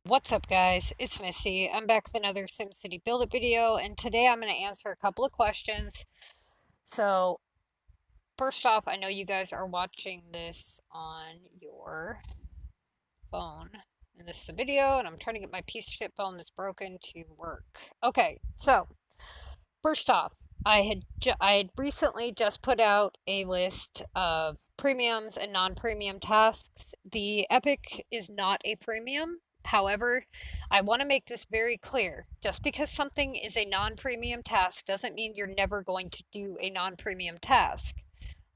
What's up, guys? It's Missy. I'm back with another SimCity Buildit video, and today I'm going to answer a couple of questions. So, first off, I know you guys are watching this on your phone, and this is a video, and I'm trying to get my piece of shit phone that's broken to work. Okay, so first off, I had recently just put out a list of premiums and non-premium tasks. The Epic is not a premium. However, I want to make this very clear. Just because something is a non-premium task doesn't mean you're never going to do a non-premium task.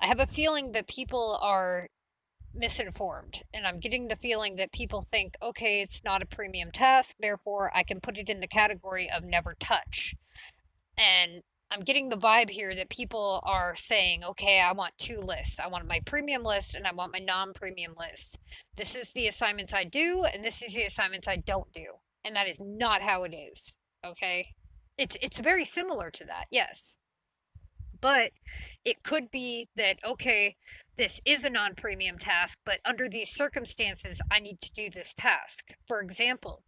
I have a feeling that people are misinformed, and I'm getting the feeling that people think, okay, it's not a premium task, therefore I can put it in the category of never touch. And I'm getting the vibe here that people are saying, okay, I want two lists. I want my premium list and I want my non-premium list. This is the assignments I do and this is the assignments I don't do. And that is not how it is. Okay? It's very similar to that, yes. But it could be that, okay, this is a non-premium task, but under these circumstances, I need to do this task. For example,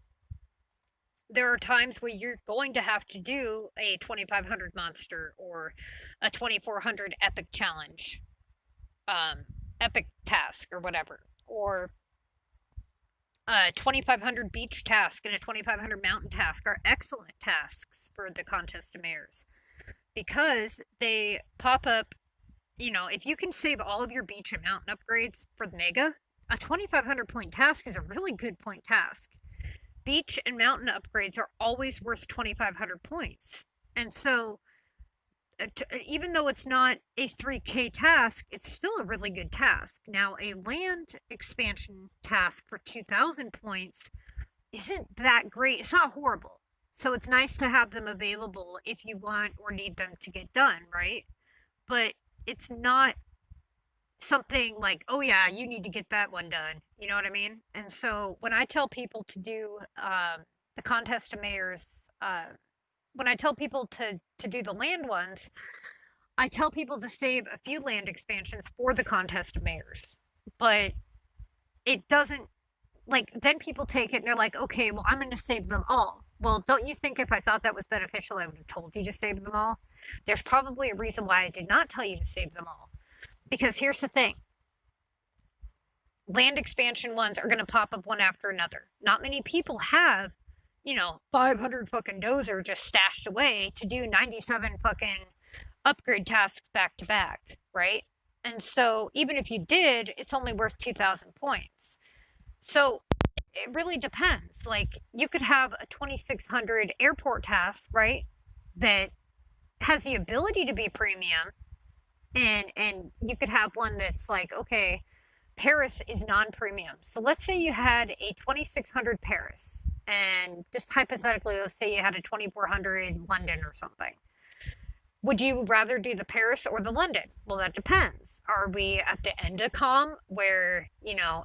there are times where you're going to have to do a 2500 monster or a 2400 epic challenge, epic task or whatever, or a 2500 beach task and a 2500 mountain task are excellent tasks for the contest of mayors because they pop up. If you can save all of your beach and mountain upgrades for the mega, a 2500 point task is a really good point task. Beach and mountain upgrades are always worth 2,500 points. And so, even though it's not a 3K task, it's still a really good task. Now, a land expansion task for 2,000 points isn't that great. It's not horrible. So, it's nice to have them available if you want or need them to get done, right? But it's not something like, oh yeah, you need to get that one done. You know what I mean? And so when I tell people to do the contest of mayors, when I tell people to do the land ones, I tell people to save a few land expansions for the contest of mayors. But it doesn't, like, then people take it and they're like, okay, well, I'm going to save them all. Well, don't you think if I thought that was beneficial, I would have told you to save them all? There's probably a reason why I did not tell you to save them all. Because here's the thing. Land expansion ones are going to pop up one after another. Not many people have, 500 fucking dozer just stashed away to do 97 fucking upgrade tasks back to back, right? And so even if you did, it's only worth 2,000 points. So it really depends. Like, you could have a 2,600 airport task, right? That has the ability to be premium, and you could have one that's like, okay, Paris is non-premium. So let's say you had a 2,600 Paris, and just hypothetically, let's say you had a 2,400 London or something. Would you rather do the Paris or the London? Well, that depends. Are we at the end of COM where,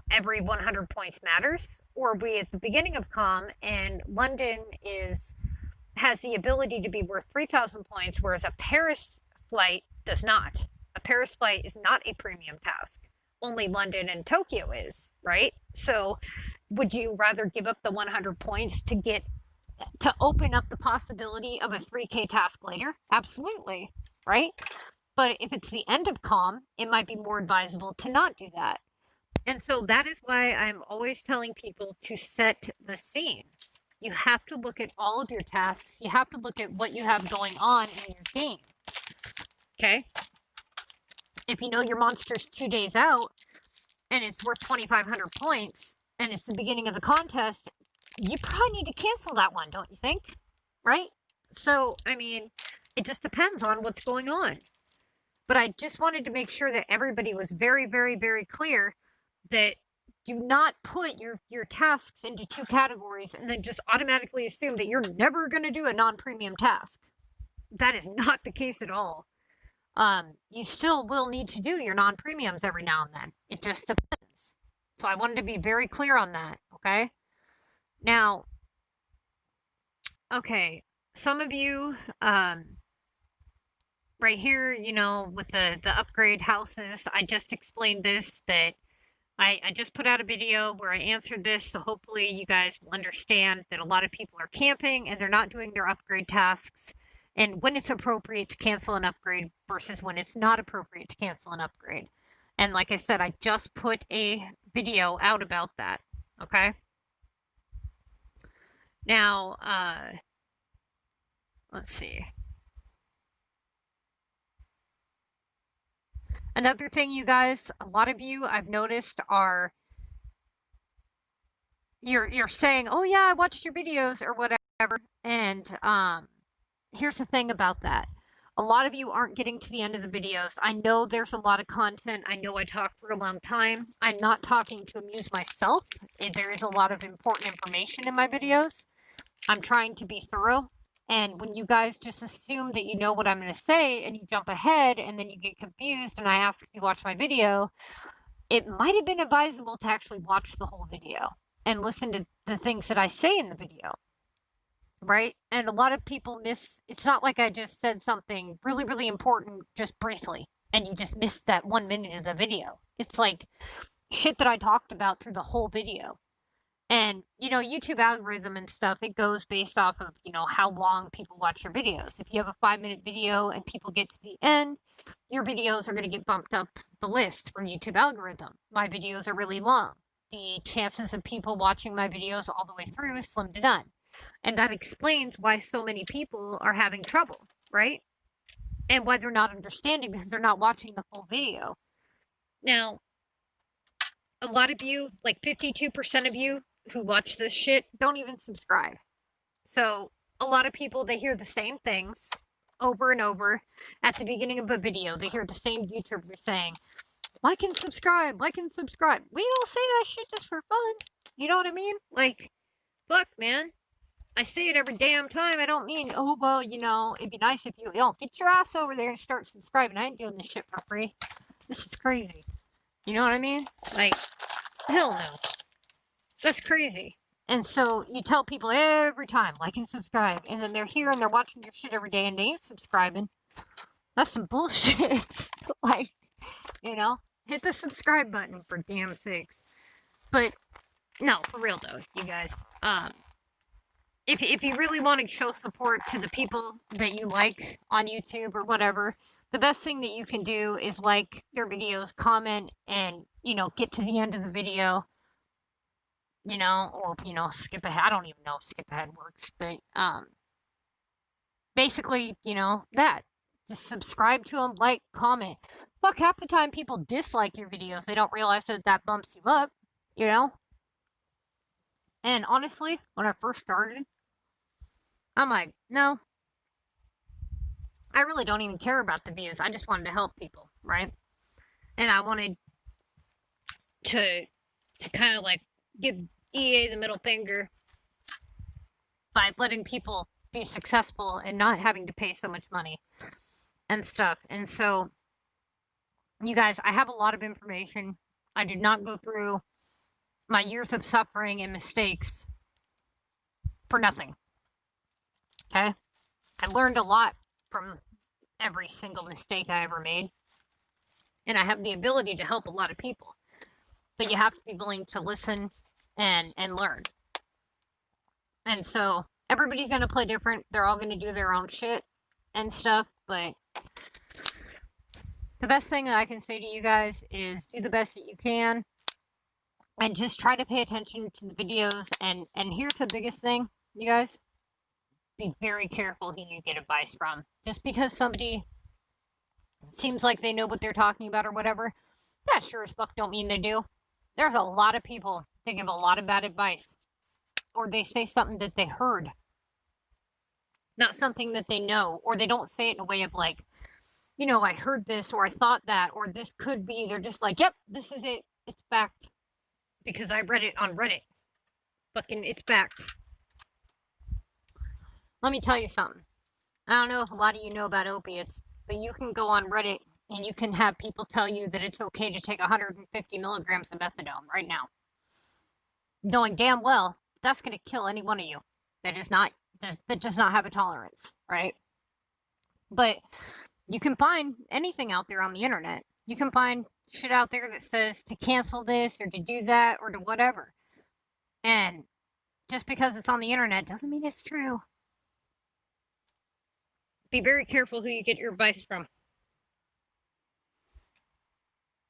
every 100 points matters? Or are we at the beginning of COM and London has the ability to be worth 3,000 points, whereas a Paris flight does not? A Paris flight is not a premium task. Only London and Tokyo is, right? So would you rather give up the 100 points to open up the possibility of a 3K task later? Absolutely, right? But if it's the end of COM, it might be more advisable to not do that. And so that is why I'm always telling people to set the scene. You have to look at all of your tasks. You have to look at what you have going on in your game. Okay? If you know your monster's 2 days out and it's worth 2,500 points and it's the beginning of the contest, you probably need to cancel that one, don't you think? Right? So, it just depends on what's going on. But I just wanted to make sure that everybody was very, very, very clear that do not put your tasks into two categories and then just automatically assume that you're never going to do a non-premium task. That is not the case at all. You still will need to do your non-premiums every now and then. It just depends. So I wanted to be very clear on that, okay? Now, okay, some of you, right here, with the upgrade houses, I just explained this, that I just put out a video where I answered this, so hopefully you guys will understand that a lot of people are camping and they're not doing their upgrade tasks, and when it's appropriate to cancel an upgrade versus when it's not appropriate to cancel an upgrade. And like I said, I just put a video out about that, okay? Now, let's see. Another thing, you guys, a lot of you I've noticed are you're saying, "Oh yeah, I watched your videos," or whatever. And here's the thing about that. A lot of you aren't getting to the end of the videos. I know there's a lot of content. I know I talk for a long time. I'm not talking to amuse myself. There is a lot of important information in my videos. I'm trying to be thorough. And when you guys just assume that you know what I'm going to say and you jump ahead and then you get confused and I ask if you watch my video, it might have been advisable to actually watch the whole video and listen to the things that I say in the video, right? And a lot of people miss, it's not like I just said something really, really important just briefly and you just missed that 1 minute of the video. It's like shit that I talked about through the whole video. And, you know, YouTube algorithm and stuff, it goes based off of, you know, how long people watch your videos. If you have a 5-minute video and people get to the end, your videos are going to get bumped up the list for YouTube algorithm. My videos are really long. The chances of people watching my videos all the way through is slim to none. And that explains why so many people are having trouble, right? And why they're not understanding because they're not watching the full video. Now, a lot of you, like 52% of you, who watch this shit don't even subscribe. So a lot of people, they hear the same things over and over at the beginning of a video. They hear the same YouTuber saying, like and subscribe, like and subscribe. We don't say that shit just for fun. You know what I mean? Like, fuck, man. I say it every damn time. I don't mean, oh, well, you know, it'd be nice if you, get your ass over there and start subscribing. I ain't doing this shit for free. This is crazy. You know what I mean? Like, hell no. That's crazy. And so you tell people every time, like and subscribe, and then they're here and they're watching your shit every day and they ain't subscribing. That's some bullshit. Like, you know, hit the subscribe button for damn sakes. But no, for real though, you guys. If you really want to show support to the people that you like on YouTube or whatever, the best thing that you can do is like their videos, comment, and, you know, get to the end of the video. You know, or, you know, skip ahead. I don't even know if skip ahead works, but, basically, you know, that. Just subscribe to them, like, comment. Fuck, half the time people dislike your videos. They don't realize that that bumps you up, you know? And honestly, when I first started, I'm like, no. I really don't even care about the views. I just wanted to help people, right? And I wanted to kind of, like, give EA the middle finger by letting people be successful and not having to pay so much money and stuff. And so, you guys, I have a lot of information. I did not go through my years of suffering and mistakes for nothing. Okay? I learned a lot from every single mistake I ever made. And I have the ability to help a lot of people. But you have to be willing to listen and learn. And so everybody's going to play different. They're all going to do their own shit and stuff. But the best thing that I can say to you guys is do the best that you can. And just try to pay attention to the videos. And here's the biggest thing, you guys. Be very careful who you get advice from. Just because somebody seems like they know what they're talking about or whatever, that sure as fuck don't mean they do. There's a lot of people that give a lot of bad advice. Or they say something that they heard. Not something that they know. Or they don't say it in a way of like, you know, I heard this or I thought that or this could be. They're just like, yep, this is it. It's fact. Because I read it on Reddit. Fucking, it's fact. Let me tell you something. I don't know if a lot of you know about opiates, but you can go on Reddit and you can have people tell you that it's okay to take 150 milligrams of methadone right now. Knowing damn well that's going to kill any one of you that does not have a tolerance, right? But you can find anything out there on the internet. You can find shit out there that says to cancel this or to do that or to whatever. And just because it's on the internet doesn't mean it's true. Be very careful who you get your advice from.